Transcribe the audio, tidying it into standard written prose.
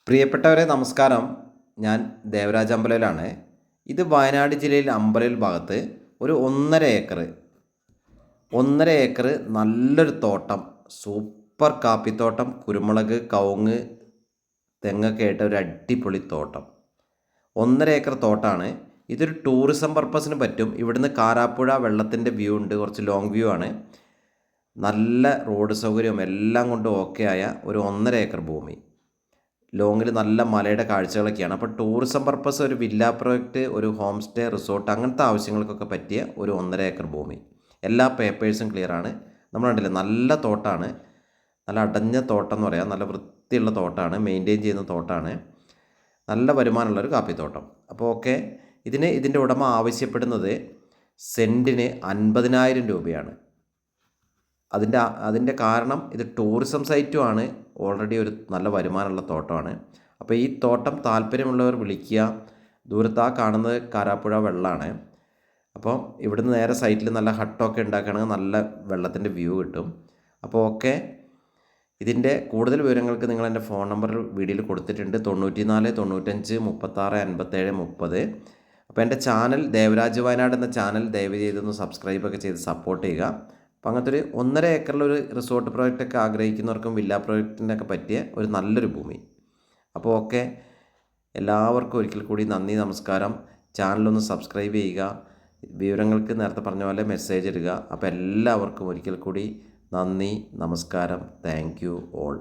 പ്രിയപ്പെട്ടവരെ നമസ്കാരം. ഞാൻ ദേവരാജ് അമ്പലയിലാണ്. ഇത് വയനാട് ജില്ലയിൽ അമ്പലയിൽ ഭാഗത്ത് ഒരു 1.5 ഏക്കർ നല്ലൊരു തോട്ടം, സൂപ്പർ കാപ്പിത്തോട്ടം, കുരുമുളക്, കവുങ്ങ്, തെങ്ങൊക്കെ ആയിട്ട് ഒരു അടിപൊളി തോട്ടം. 1.5 ഏക്കർ തോട്ടമാണ്. ഇതൊരു ടൂറിസം പർപ്പസിന് പറ്റും. ഇവിടുന്ന് കാരാപ്പുഴ വെള്ളത്തിൻ്റെ വ്യൂ ഉണ്ട്, കുറച്ച് ലോങ് വ്യൂ ആണ്. നല്ല റോഡ് സൗകര്യവും എല്ലാം കൊണ്ടും ഓക്കെ ആയ ഒരു 1.5 ഏക്കർ ഭൂമി. ലോങ്ങിൽ നല്ല മലയുടെ കാഴ്ചകളൊക്കെയാണ്. അപ്പോൾ ടൂറിസം പർപ്പസ് ഒരു വില്ല പ്രോജക്റ്റ്, ഒരു ഹോം സ്റ്റേ, റിസോർട്ട് അങ്ങനത്തെ ആവശ്യങ്ങൾക്കൊക്കെ പറ്റിയ ഒരു 1.5 ഏക്കർ ഭൂമി. എല്ലാ പേപ്പേഴ്സും ക്ലിയറാണ്. നമ്മൾ കണ്ടില്ലേ, നല്ല തോട്ടമാണ്. നല്ല അടഞ്ഞ തോട്ടം എന്ന് പറയാം. നല്ല വൃത്തിയുള്ള തോട്ടമാണ്, മെയിൻറ്റെയിൻ ചെയ്യുന്ന തോട്ടമാണ്. നല്ല വരുമാനമുള്ളൊരു കാപ്പിത്തോട്ടം. അപ്പോൾ ഓക്കെ, ഇതിൻ്റെ ഉടമ ആവശ്യപ്പെടുന്നത് സെൻറ്റിന് 50,000 രൂപയാണ്. അതിൻ്റെ കാരണം ഇത് ടൂറിസം സൈറ്റുമാണ്, ഓൾറെഡി ഒരു നല്ല വരുമാനമുള്ള തോട്ടമാണ്. അപ്പോൾ ഈ തോട്ടം താല്പര്യമുള്ളവർ വിളിക്കുക. ദൂരത്ത് കാണുന്നത് കാരാപ്പുഴ വെള്ളമാണ്. അപ്പോൾ ഇവിടുന്ന് നേരെ സൈറ്റിൽ നല്ല ഹട്ടൊക്കെ ഉണ്ടാക്കുകയാണെങ്കിൽ നല്ല വെള്ളത്തിൻ്റെ വ്യൂ കിട്ടും. അപ്പോൾ ഓക്കെ, ഇതിൻ്റെ കൂടുതൽ വിവരങ്ങൾക്ക് നിങ്ങൾ എൻ്റെ ഫോൺ നമ്പർ വീഡിയോയിൽ കൊടുത്തിട്ടുണ്ട്, 94 95 36 57 30. അപ്പോൾ എൻ്റെ ചാനൽ ദേവരാജ് വയനാട് എന്ന ചാനൽ ദയവ് ചെയ്തൊന്ന് സബ്സ്ക്രൈബൊക്കെ ചെയ്ത് സപ്പോർട്ട് ചെയ്യുക. അപ്പോൾ അങ്ങനത്തെ ഒരു 1.5 ഏക്കറിലൊരു റിസോർട്ട് പ്രോജക്റ്റൊക്കെ ആഗ്രഹിക്കുന്നവർക്കും വില്ല പ്രോജക്റ്റിനൊക്കെ പറ്റിയ ഒരു നല്ലൊരു ഭൂമി. അപ്പോൾ ഓക്കെ, എല്ലാവർക്കും ഒരിക്കൽ കൂടി നന്ദി, നമസ്കാരം. ചാനലൊന്ന് സബ്സ്ക്രൈബ് ചെയ്യുക. വിവരങ്ങൾക്ക് നേരത്തെ പറഞ്ഞ പോലെ മെസ്സേജ് ഇടുക. അപ്പോൾ എല്ലാവർക്കും ഒരിക്കൽ കൂടി നന്ദി, നമസ്കാരം. Thank you all.